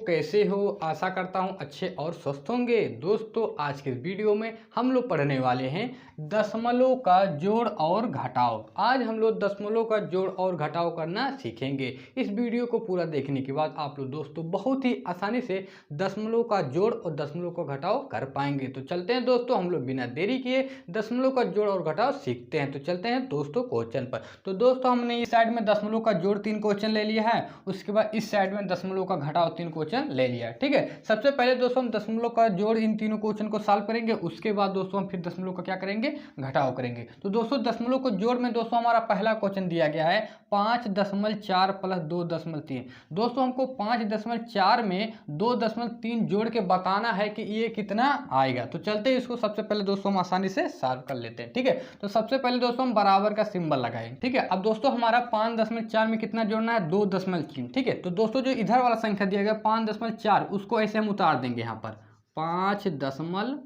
कैसे हो? आशा करता हूँ अच्छे और स्वस्थ होंगे। दोस्तों आज के इस वीडियो में हम लोग पढ़ने वाले हैं दशमलव का जोड़ और घटाव। आज हम लोग दशमलव का जोड़ और घटाव करना सीखेंगे। इस वीडियो को पूरा देखने के बाद आप लोग दोस्तों बहुत ही आसानी से दशमलव का जोड़ और दशमलव का घटाव कर पाएंगे। तो चलते हैं दोस्तों, हम लोग बिना देरी किए दशमलव का जोड़ और घटाव सीखते हैं। तो चलते हैं दोस्तों क्वेश्चन पर। तो दोस्तों हमने इस साइड में दशमलव का जोड़ 3 क्वेश्चन ले लिया है, उसके बाद इस साइड में दशमलव का घटाव 3 क्वेश्चन ले लिया। ठीक है, सबसे पहले दोस्तों हम दशमलव का जोड़ इन तीनों क्वेश्चन को सॉल्व करेंगे, उसके बाद दोस्तों हम फिर दशमलव का क्या करेंगे, घटाव करेंगे। तो दोस्तों दशमलव को जोड़ में दोस्तों हमारा पहला क्वेश्चन दिया गया है 5.4 प्लस 2.3। दोस्तों हमको 5.4 में 2.3 जोड़ के बताना है कि ये कितना आएगा। तो चलते हैं इसको सबसे पहले दोस्तों हम आसानी से सॉल्व कर लेते हैं। ठीक है, तो सबसे पहले दोस्तों हम बराबर का सिंबल लगाएंगे। ठीक है, अब दोस्तों हमारा 5.4 में कितना जोड़ना है, 2.3। ठीक है, तो दोस्तों जो इधर वाला संख्या दिया गया 5.4 उसको ऐसे हम उतार देंगे यहाँ पर 5.4।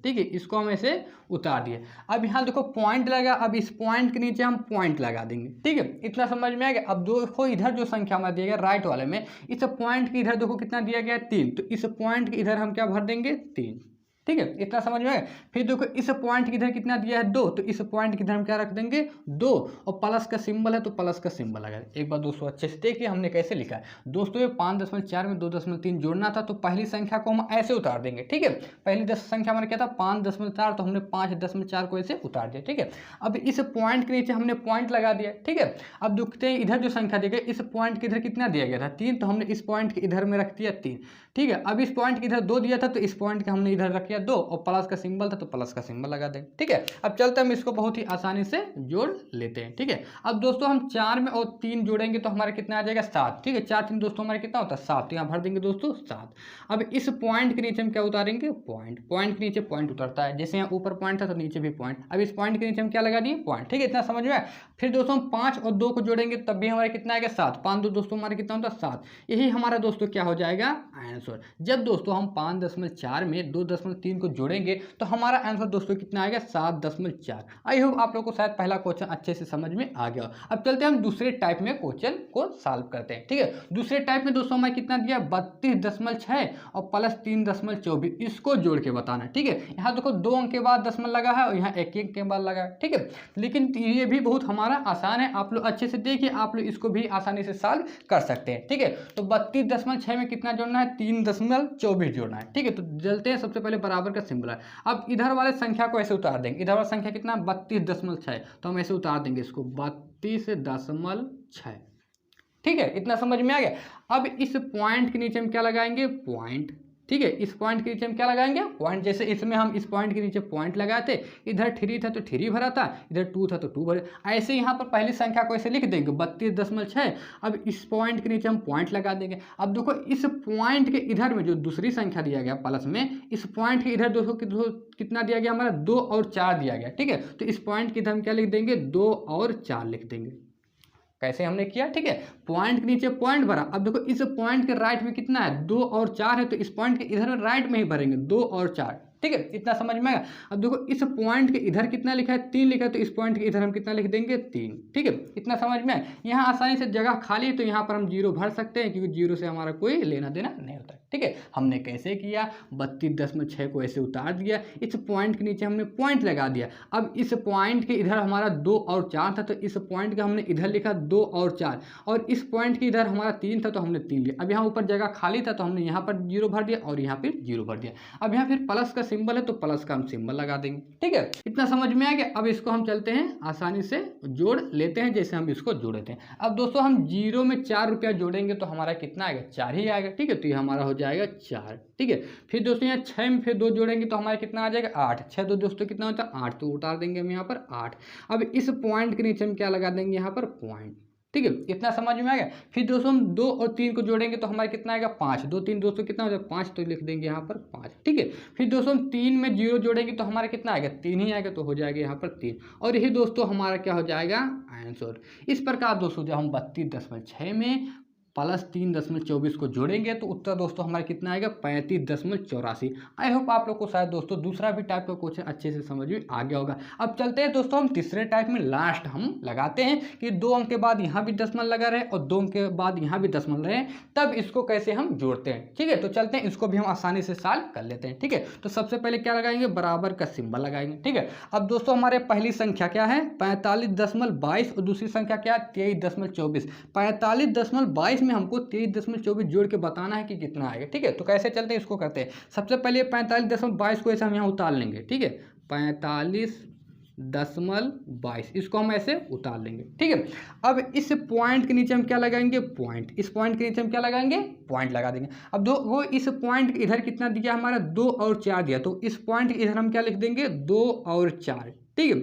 ठीक है, इसको हम ऐसे उतार दिए। अब यहाँ देखो पॉइंट लगा, अब इस पॉइंट के नीचे हम पॉइंट लगा देंगे। ठीक है, इतना समझ में आ गया। अब देखो इधर जो संख्या हमारा दिया गया राइट वाले में, इस पॉइंट के इधर देखो कितना दिया गया है 3, तो इस पॉइंट के इधर हम क्या भर देंगे 3। ठीक है, इतना समझ में आया। फिर देखो इस पॉइंट की इधर कितना दिया है 2, तो इस पॉइंट की इधर हम क्या रख देंगे 2, और प्लस का सिंबल है तो प्लस का सिंबल लगा। एक बार दोस्तों अच्छे से देखिए हमने कैसे लिखा है। दोस्तों ये 5.4 में 2.3 जोड़ना था, तो पहली संख्या को हम ऐसे उतार देंगे। ठीक है, पहली 10 संख्या हमारा क्या था 5.4, तो हमने 5.4 को ऐसे उतार दिया। ठीक है, अब इस पॉइंट के नीचे हमने पॉइंट लगा दिया। ठीक है, अब देखते हैं इधर जो संख्या दी गई इस पॉइंट के इधर कितना दिया गया था 3, तो हमने इस पॉइंट के इधर में रख दिया 3। ठीक है, अब इस पॉइंट के इधर 2 दिया था, तो इस पॉइंट के हमने इधर रख दिया 2, और प्लस का सिंबल था तो प्लस का सिंबल लगा दें। ठीक है, अब चलते हम इसको बहुत ही आसानी से जोड़ लेते हैं। ठीक है, अब दोस्तों हम 4 में और 3 जोड़ेंगे तो हमारा कितना आ जाएगा 7। ठीक है, 4 3 दोस्तों हमारा कितना होता है 7, तो यहाँ भर देंगे दोस्तों 7। अब इस पॉइंट के नीचे हम क्या उतारेंगे, पॉइंट। पॉइंट के नीचे पॉइंट उतरता है, जैसे यहाँ ऊपर पॉइंट था तो नीचे भी पॉइंट। अब इस पॉइंट के नीचे हम क्या लगा दिए, पॉइंट। ठीक है, इतना समझ में आया। फिर दोस्तों हम 5 और 2 को जोड़ेंगे तब भी हमारा कितना आएगा 7। 5 2 दोस्तों हमारा कितना होता है 7। यही हमारा दोस्तों क्या हो जाएगा आंसर। जब दोस्तों हम 5.4 में 2.3 को जोड़ेंगे तो हमारा आंसर दोस्तों कितना आएगा 7.4। आई होप आप लोग को शायद पहला क्वेश्चन अच्छे से समझ में आ गया। अब चलते हैं हम दूसरे टाइप में क्वेश्चन को सॉल्व करते हैं। ठीक है, दूसरे टाइप में दोस्तों हमें कितना दिया 32.6 और प्लस 3.24, इसको जोड़ के बताना। ठीक है, यहाँ देखो 2 अंक के बाद दशमलव लगा है और यहाँ 1 अंक के बाद लगा है। ठीक है, लेकिन ये भी बहुत हमारा आसान है, आप लोग अच्छे से देखिए, आप लोग इसको भी आसानी से सॉल्व कर सकते हैं। ठीक है, तो 32.6 में कितना जोड़ना है 3.24 जोड़ना है। ठीक है, तो चलते हैं सबसे पहले बराबर का सिंबल है। अब इधर वाले संख्या को ऐसे उतार देंगे, इधर वाला संख्या कितना 32.6, तो हम ऐसे उतार देंगे इसको 32.6। ठीक है, इतना समझ में आ गया। अब इस पॉइंट के नीचे हम क्या लगाएंगे, पॉइंट। ठीक है, इस पॉइंट के नीचे हम क्या लगाएंगे, पॉइंट। जैसे इसमें हम इस पॉइंट के नीचे पॉइंट लगाए थे, इधर 3 था तो 3 भरा था, इधर 2 था तो 2 भरे। ऐसे यहाँ पर पहली संख्या को ऐसे लिख देंगे 32.6। अब इस पॉइंट के नीचे हम पॉइंट लगा देंगे। अब देखो इस पॉइंट के इधर में जो दूसरी संख्या दिया गया प्लस में, इस पॉइंट के इधर दोस्तों कितना दिया गया हमारा 2 और 4 दिया गया। ठीक है, तो इस पॉइंट के इधर हम क्या लिख देंगे 2 और 4 लिख देंगे। कैसे हमने किया, ठीक है, पॉइंट के नीचे पॉइंट भरा। अब देखो इस पॉइंट के राइट में कितना है 2 और 4 है, तो इस पॉइंट के इधर में राइट में ही भरेंगे 2 और 4। ठीक है, इतना समझ में आएगा। अब देखो इस पॉइंट के इधर कितना लिखा है 3 लिखा है, तो इस पॉइंट के इधर हम कितना लिख देंगे 3। ठीक है, इतना समझ में आए। यहाँ आसानी से जगह खाली है तो यहाँ पर हम 0 भर सकते हैं, क्योंकि 0 से हमारा कोई लेना देना नहीं होता है। ठीक है, हमने कैसे किया 32.6 को ऐसे उतार दिया, इस पॉइंट के नीचे हमने पॉइंट लगा दिया। अब इस पॉइंट के इधर हमारा 2 और 4 था, तो इस पॉइंट का हमने इधर लिखा 2 और 4, और इस पॉइंट के इधर हमारा 3 था तो हमने 3 लिया। अब यहाँ ऊपर जगह खाली था तो हमने यहाँ पर 0 भर दिया और यहाँ पर 0 भर दिया। अब यहाँ फिर प्लस का सिंबल है तो प्लस का हम सिंबल लगा देंगे। ठीक है, इतना समझ में आ गया। अब इसको हम चलते हैं आसानी से जोड़ लेते हैं, जैसे हम इसको जोड़े थे। अब दोस्तों हम 0 में 4 रुपया जोड़ेंगे तो हमारा कितना आएगा 4 ही आएगा। ठीक है, तो ये हमारा हो जाएगा 4। ठीक है, फिर दोस्तों यहाँ 6 में फिर 2 जोड़ेंगे तो हमारा कितना आ जाएगा 8। 6 2 दोस्तों कितना होता है 8, तो उतार देंगे हम यहाँ पर 8। अब इस पॉइंट के नीचे हम क्या लगा देंगे यहाँ पर पॉइंट। ठीक है, इतना समझ में आ गया। फिर दोस्तों हम 2 और 3 को जोड़ेंगे तो हमारा कितना आएगा 5। 2 3 दोस्तों कितना हो जाएगा 5, तो लिख देंगे यहाँ पर 5। ठीक है, फिर दोस्तों हम 3 में 0 जोड़ेंगे तो हमारा कितना आएगा 3 ही आएगा, तो हो जाएगा यहाँ पर 3। और यही दोस्तों हमारा क्या हो जाएगा आंसर। इस प्रकार दोस्तों जब हम 32.6 में प्लस 3.24 को जोड़ेंगे तो उत्तर दोस्तों हमारा कितना आएगा 35.84। आई होप आप लोग को शायद दोस्तों दूसरा भी टाइप का क्वेश्चन अच्छे से समझ में आ गया होगा। अब चलते हैं दोस्तों हम तीसरे टाइप में, लास्ट हम लगाते हैं कि 2 अंक के बाद यहाँ भी दशमलव लगा रहे और 2 अंक के बाद यहाँ भी दशमलव रहे, तब इसको कैसे हम जोड़ते हैं। ठीक है, तो चलते हैं इसको भी हम आसानी से सॉल्व कर लेते हैं। ठीक है, तो सबसे पहले क्या लगाएंगे, बराबर का सिंबल लगाएंगे। ठीक है, अब दोस्तों हमारे पहली संख्या क्या है 45.22 और दूसरी संख्या क्या है 23.24। 45.22 में हमको 23.24 जोड़ के बताना है कि कितना आएगा। ठीक है, तो कैसे चलते हैं इसको करते हैं। सबसे पहले 45.22 को ऐसे हम यहाँ उतार लेंगे। ठीक है, 45.22 इसको हम ऐसे उतार लेंगे। ठीक है, अब इस पॉइंट के नीचे हम क्या लगाएंगे, पॉइंट। इस पॉइंट के नीचे हम क्या लगाएंगे, पॉइंट लगा देंगे। अब दो वो इस पॉइंट के इधर कितना दिया हमारा 2 और 4 दिया, तो इस पॉइंट के इधर हम क्या लिख देंगे 2 और 4। ठीक है,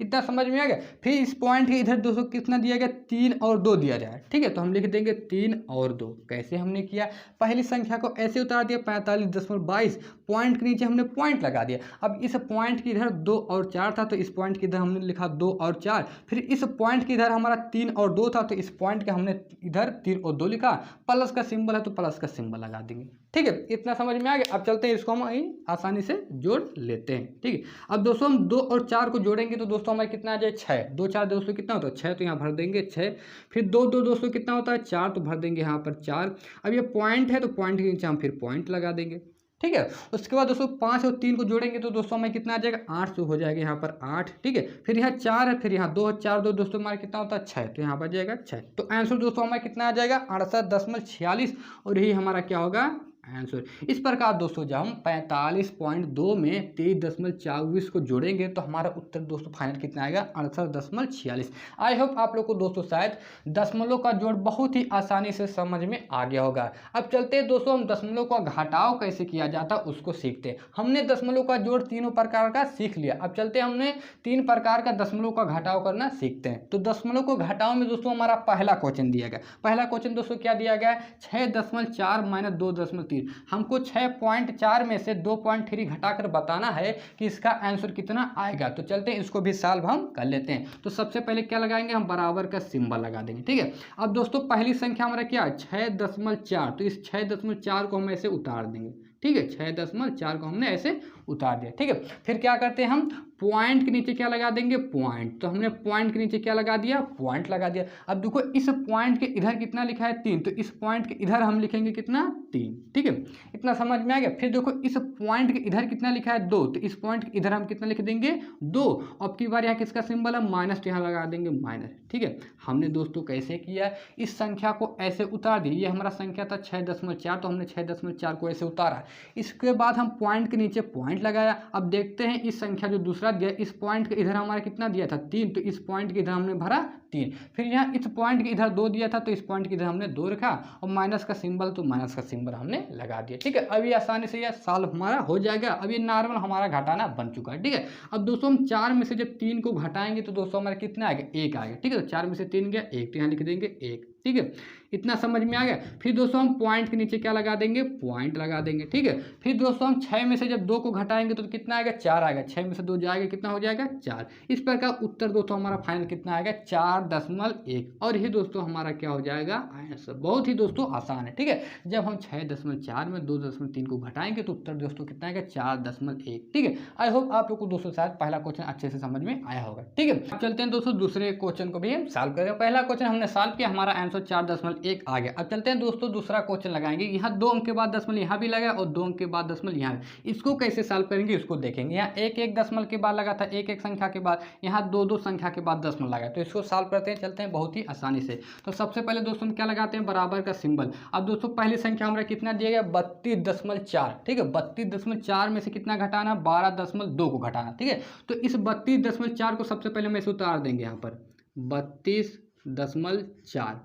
इतना समझ में आ गया। फिर इस पॉइंट के इधर दोस्तों कितना दिया गया 3 और 2 दिया जाए। ठीक है, तो हम लिख देंगे 3 और 2। कैसे हमने किया, पहली संख्या को ऐसे उतार दिया 45.22, पॉइंट के नीचे हमने पॉइंट लगा दिया। अब इस पॉइंट के इधर 2 और 4 था तो इस पॉइंट के इधर हमने लिखा 2 और 4। फिर इस पॉइंट के इधर हमारा 3 और 2 था तो इस पॉइंट के हमने इधर 3 और 2 लिखा, प्लस का सिंबल है तो प्लस का सिंबल लगा देंगे। ठीक है, इतना समझ में आ गया। अब चलते हैं इसको हम आसानी से जोड़ लेते हैं। ठीक है, अब दोस्तों हम 2 और 4 को जोड़ेंगे तो दोस्तों हमारे कितना आ जाए 6। 2 4 दोस्तों कितना होता है 6, तो यहाँ भर देंगे 6। फिर 2 2 दोस्तों कितना होता है 4, तो भर देंगे यहाँ पर 4। अब ये पॉइंट है तो पॉइंट के नीचे हम फिर पॉइंट लगा देंगे। ठीक है, उसके बाद दोस्तों 5 और 3 को जोड़ेंगे तो दोस्तों हमें कितना आ जाएगा 8 हो जाएगा यहाँ पर 8। ठीक है, फिर यहाँ 4 है, फिर यहाँ 2 और 4 2 दोस्तों हमारा कितना होता है 6, तो यहाँ पर जाएगा 6। तो आंसर दोस्तों हमारा कितना आ जाएगा 68.46 और यही हमारा क्या होगा आंसर। इस प्रकार दोस्तों जब हम 45.2 में 23.24 को जोड़ेंगे तो हमारा उत्तर दोस्तों फाइनल कितना आएगा 68.46। आई होप आप लोग को दोस्तों शायद दशमलव का जोड़ बहुत ही आसानी से समझ में आ गया होगा। अब चलते हैं दोस्तों हम दशमलव का घटाव कैसे किया जाता है उसको सीखते हैं। हमने दशमलव का जोड़ तीनों प्रकार का सीख लिया। अब चलते हैं हमने 3 प्रकार का दशमलव का घटाव करना सीखते हैं। तो दशमलव को घटाव में दोस्तों हमारा पहला क्वेश्चन दिया गया। पहला क्वेश्चन दोस्तों क्या दिया गया है 6.4 माइनस 2.3। हमको 6.4 में से 2.3 घटाकर बताना है कि इसका आंसर कितना आएगा। तो चलते हैं इसको भी सॉल्व हम कर लेते हैं। तो सबसे पहले क्या लगाएंगे हम बराबर का सिंबल लगा देंगे। ठीक है, अब दोस्तों पहली संख्या हमारा क्या है 6.4, तो इस 6.4 को हम ऐसे उतार देंगे। ठीक है, 6.4 को हमने ऐसे उतार दिया। ठीक है, फिर क्या करते हैं हम पॉइंट के नीचे क्या लगा देंगे पॉइंट। तो हमने पॉइंट के नीचे क्या लगा दिया पॉइंट लगा दिया। अब देखो इस पॉइंट के इधर कितना लिखा है 3, तो इस पॉइंट के इधर हम लिखेंगे कितना 3। ठीक है, इतना समझ में आ गया। फिर देखो इस पॉइंट के इधर कितना लिखा है 2, तो इस पॉइंट के इधर हम कितना लिख देंगे 2। अब की बार यहाँ किसका सिंबल है माइनस, तो यहाँ लगा देंगे माइनस। ठीक है, हमने दोस्तों कैसे किया इस संख्या को ऐसे उतार दी। ये हमारा संख्या था 6.4, तो हमने 6.4 को ऐसे उतारा। इसके बाद हम पॉइंट के नीचे पॉइंट लगाया। अब देखते हैं इस संख्या जो दूसरा दिया इस पॉइंट के इधर हमारा कितना दिया था 3, तो इस पॉइंट के इधर हमने भरा 3। फिर यहाँ इस पॉइंट के इधर 2 दिया था, तो इस पॉइंट के इधर हमने 2 रखा और माइनस का सिंबल, तो माइनस का सिंबल हमने लगा दिया। ठीक है, अब ये आसानी से यह सॉल्व हमारा हो जाएगा। अब ये नॉर्मल हमारा घटाना बन चुका है। ठीक है, अब दोस्तों हम 4 में से जब 3 को घटाएंगे तो दोस्तों हमारा कितना आएगा 1 आएगा। ठीक है, तो 4 में से 3 गया 1, तो यहाँ लिख देंगे 1। ठीक है, इतना समझ में आ गया। फिर दोस्तों हम पॉइंट के नीचे क्या लगा देंगे पॉइंट लगा देंगे। ठीक है, फिर दोस्तों हम 6 में से जब 2 को घटाएंगे तो कितना आएगा 4 आएगा। 6 में से 2 जाएगा कितना हो जाएगा 4। इस प्रकार उत्तर दोस्तों हमारा फाइनल कितना आएगा 4.1 और ये दोस्तों हमारा क्या हो जाएगा आंसर। बहुत ही दोस्तों आसान है। ठीक है, जब हम 6.4 में 2.3 को घटाएंगे तो उत्तर दोस्तों कितना आएगा 4.1। ठीक है, आई होप आप लोग को दोस्तों शायद पहला क्वेश्चन अच्छे से समझ में आया होगा। ठीक है, अब चलते हैं दोस्तों दूसरे क्वेश्चन को भी हम सॉल्व करेंगे। पहला क्वेश्चन हमने सॉल्व किया, हमारा आंसर 4.1 आ गया। अब चलते हैं दोस्तों दूसरा क्वेश्चन लगाएंगे। यहाँ 2 अंक के बाद दशमलव यहाँ भी लगा और 2 अंक के बाद दशमलव यहाँ। इसको कैसे सॉल्व करेंगे इसको देखेंगे। यहाँ 1 1 दशमलव के बाद लगा था, 1 1 संख्या के बाद, यहाँ 2 2 संख्या के बाद दशमलव लगा। तो इसको सॉल्व करते हैं, चलते हैं बहुत ही आसानी से। तो सबसे पहले दोस्तों हम क्या लगाते हैं बराबर का सिंबल। अब दोस्तों पहली संख्या हमारा कितना दिया गया 32.4। ठीक है, 32.4 में से कितना घटाना 12.2 को घटाना। ठीक है, तो इस 32.4 को सबसे पहले हम ऐसे उतार देंगे यहाँ पर 32.4।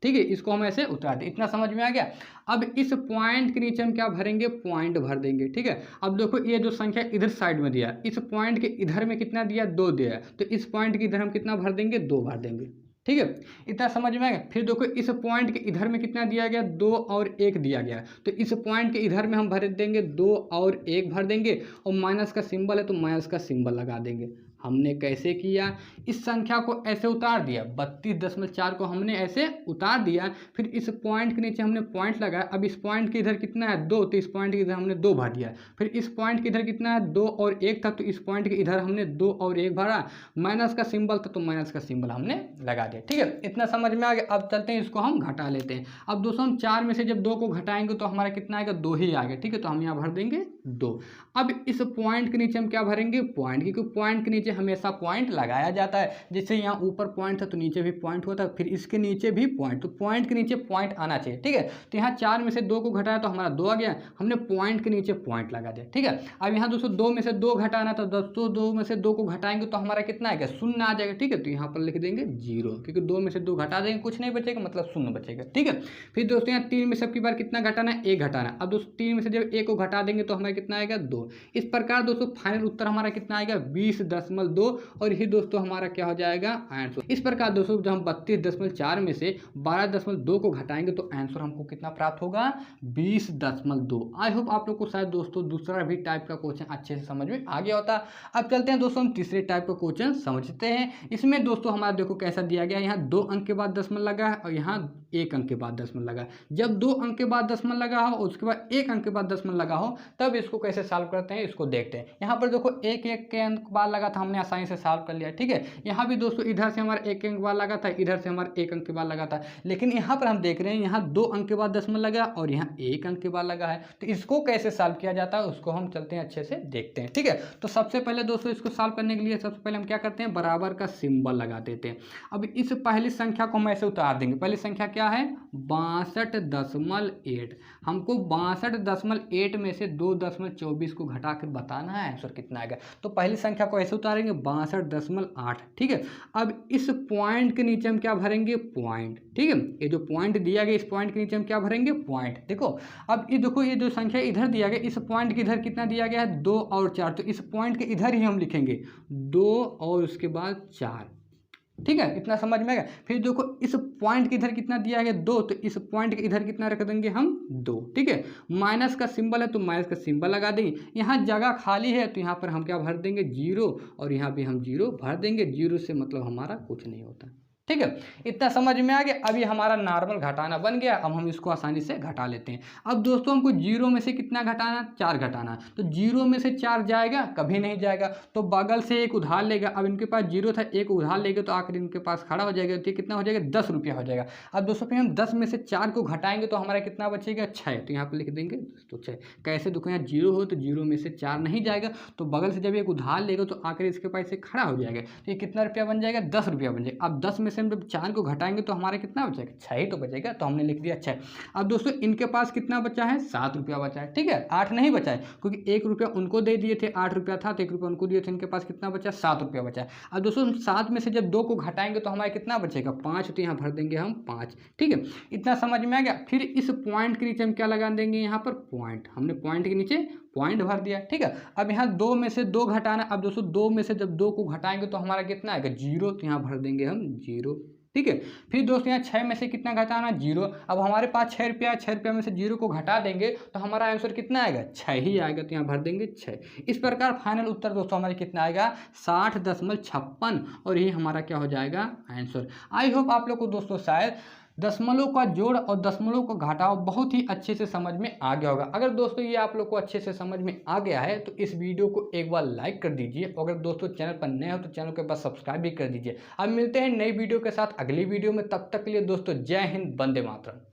ठीक है, इसको हम ऐसे उतार दें। इतना समझ में आ गया। अब इस पॉइंट के नीचे हम क्या भरेंगे पॉइंट भर देंगे। ठीक है, अब देखो ये जो संख्या इधर साइड में दिया, इस पॉइंट के इधर में कितना दिया 2 दिया, तो इस पॉइंट के इधर हम कितना भर देंगे 2 भर देंगे। ठीक है, इतना समझ में आ गया। फिर देखो इस पॉइंट के इधर में कितना दिया गया 2 और 1 दिया गया, तो इस पॉइंट के इधर में हम भर देंगे 2 और 1 भर देंगे और माइनस का सिंबल है तो माइनस का सिंबल लगा देंगे। हमने कैसे किया, इस संख्या को ऐसे उतार दिया, 32.4 को हमने ऐसे उतार दिया, फिर इस पॉइंट के नीचे हमने पॉइंट लगाया। अब इस पॉइंट के इधर कितना है 2, तो इस पॉइंट के इधर हमने 2 भर दिया। फिर इस पॉइंट के इधर कितना है 2 और 1 था, तो इस पॉइंट के इधर हमने 2 और 1 भरा। माइनस का सिंबल था तो माइनस का सिंबल हमने लगा दिया। ठीक है, इतना समझ में आ गया। अब चलते हैं, इसको हम घटा लेते हैं। अब दोस्तों हम 4 में से जब 2 को घटाएंगे तो हमारा कितना आएगा 2 ही आ गया। ठीक है, तो हम यहाँ भर देंगे 2। अब इस पॉइंट के नीचे हम क्या भरेंगे पॉइंट, क्योंकि पॉइंट के नीचे हमेशा पॉइंट लगाया जाता है। जैसे यहाँ ऊपर पॉइंट था तो नीचे भी पॉइंट होता है, फिर इसके नीचे भी पॉइंट, तो पॉइंट के नीचे पॉइंट आना चाहिए। ठीक है, तो यहाँ 4 में से 2 को घटाया तो हमारा 2 आ गया, हमने पॉइंट के नीचे पॉइंट लगा दिया। ठीक है, अब यहाँ दोस्तों 2 में से 2 घटाना, तो दोस्तों 2 में से 2 को घटाएंगे तो हमारा कितना आएगा 0 आ जाएगा। ठीक है, तो यहाँ पर लिख देंगे 0, क्योंकि 2 में से 2 घटा देंगे कुछ नहीं बचेगा, मतलब 0 बचेगा। ठीक है, फिर दोस्तों यहाँ 3 में से सबकी बार कितना घटाना है 1 घटाना। अब दोस्तों 3 में से जब 1 को घटा देंगे तो हमारा कितना आएगा 2। इस प्रकार दोस्तों फाइनल उत्तर हमारा कितना आएगा 20.2, और यही दोस्तों हमारा क्या हो जाएगा आंसर। इस प्रकार दोस्तों जब हम 32.4 में से 12.2 को घटाएंगे तो आंसर हमको कितना प्राप्त होगा 20.2। आई होप आप लोग को शायद दोस्तों दूसरा भी टाइप का क्वेश्चन अच्छे से समझ में आ गया होता। अब चलते हैं दोस्तों हम तीसरे टाइप का क्वेश्चन समझते हैं। इसमें दोस्तों हमारा देखो कैसा दिया गया, यहाँ 2 अंक के बाद दशमलव लगा है और यहाँ 1 अंक के बाद दशमलव लगा है। जब 2 अंक के बाद दशमलव लगा हो और उसके बाद 1 अंक के बाद दशमलव लगा हो तब इसको कैसे सॉल्व करते हैं, इसको देखते हैं। यहाँ पर देखो 1 के अंक बाद लगा था, हमने आसानी से सॉल्व कर लिया। ठीक है, यहाँ भी दोस्तों इधर से हमारा 1 अंक बाद लगा था, इधर से हमारा 1 अंक के बाद लगा था, लेकिन यहाँ पर हम देख रहे हैं यहाँ 2 अंक के बाद दशमलव लगा और यहाँ 1 अंक के बाद लगा है। तो इसको कैसे सॉल्व किया जाता है उसको हम चलते हैं अच्छे से देखते हैं। ठीक है, तो सबसे पहले दोस्तों इसको सॉल्व करने के लिए सबसे पहले हम क्या करते हैं बराबर का सिंबल लगा देते हैं। अब इस पहली संख्या को हम ऐसे उतार देंगे। पहली संख्या क्या है 62.8। हमको 62.8 में से 2.24 को घटा कर बताना है आंसर कितना आएगा। तो पहली संख्या को ऐसे उतारेंगे 62.8। ठीक है, अब इस पॉइंट के नीचे हम क्या भरेंगे पॉइंट। ठीक है, ये जो पॉइंट दिया गया इस पॉइंट के नीचे हम क्या भरेंगे पॉइंट। देखो अब ये देखो ये जो संख्या इधर दिया गया, इस पॉइंट के इधर कितना दिया गया है 2 और 4, तो इस पॉइंट के इधर ही हम लिखेंगे 2 और उसके बाद 4। ठीक है, इतना समझ में आएगा। फिर देखो इस पॉइंट के इधर कितना दिया गया 2, तो इस पॉइंट के इधर कितना रख देंगे हम 2। ठीक है, माइनस का सिंबल है तो माइनस का सिंबल लगा देंगे। यहाँ जगह खाली है तो यहाँ पर हम क्या भर देंगे 0, और यहाँ भी हम 0 भर देंगे। 0 से मतलब हमारा कुछ नहीं होता। ठीक है, इतना समझ में आ गया। अभी हमारा नॉर्मल घटाना बन गया, अब हम इसको आसानी से घटा लेते हैं। अब दोस्तों हमको 0 में से कितना घटाना 4 घटाना, तो 0 में से 4 जाएगा कभी नहीं जाएगा, तो बगल से एक उधार लेगा। अब इनके पास 0 था, एक उधार लेगा तो आखिर इनके पास खड़ा हो जाएगा, तो कितना हो जाएगा 10 रुपया हो जाएगा। अब दोस्तों फिर हम 10 में से 4 को घटाएंगे तो हमारा कितना बचेगा 6, तो यहाँ पर लिख देंगे दोस्तों 6। कैसे देखो यहाँ 0 हो तो 0 में से 4 नहीं जाएगा, तो बगल से जब एक उधार लेगा तो आखिर इसके पास से खड़ा हो जाएगा, तो ये कितना रुपया बन जाएगा 10 रुपया बन जाएगा। अब 10 में से हम जब 4 को घटाएंगे तो हमारा कितना बचेगा 6 ही तो बचेगा, तो हमने लिख दिया 6। अब दोस्तों इनके पास कितना बचा है 7 रुपया बचा है। ठीक है, 8 नहीं बचा है, क्योंकि 1 रुपया उनको दे दिए थे, 8 रुपया था तो 1 रुपया उनको दिए थे, इनके पास कितना बचा 7 रुपया बचा है। अब दोस्तों 7 में से जब 2 को घटाएंगे तो हमारा कितना बचेगा 5, तो यहाँ भर देंगे हम 5। ठीक है, इतना समझ में आ गया। फिर इस पॉइंट के नीचे हम क्या लगा देंगे यहाँ पर पॉइंट, हमने पॉइंट के नीचे पॉइंट भर दिया। ठीक है, अब यहाँ 2 में से 2 घटाना। अब दोस्तों 2 में से जब 2 को घटाएंगे तो हमारा कितना आएगा 0, तो यहाँ भर देंगे हम 0। ठीक है, फिर दोस्तों यहाँ 6 में से कितना घटाना 0। अब हमारे पास 6 रुपया, 6 रुपया में से 0 को घटा देंगे तो हमारा आंसर कितना आएगा 6 ही आएगा, तो यहाँ भर देंगे 6। इस प्रकार फाइनल उत्तर दोस्तों हमारे कितना आएगा 60.56, और ये हमारा क्या हो जाएगा आंसर। आई होप आप लोग को दोस्तों शायद दशमलव का जोड़ और दशमलव का घटाव बहुत ही अच्छे से समझ में आ गया होगा। अगर दोस्तों ये आप लोग को अच्छे से समझ में आ गया है तो इस वीडियो को एक बार लाइक कर दीजिए, और अगर दोस्तों चैनल पर नए हो तो चैनल के पास सब्सक्राइब भी कर दीजिए। अब मिलते हैं नई वीडियो के साथ अगली वीडियो में, तब तक के लिए दोस्तों जय हिंद, वंदे मातरम।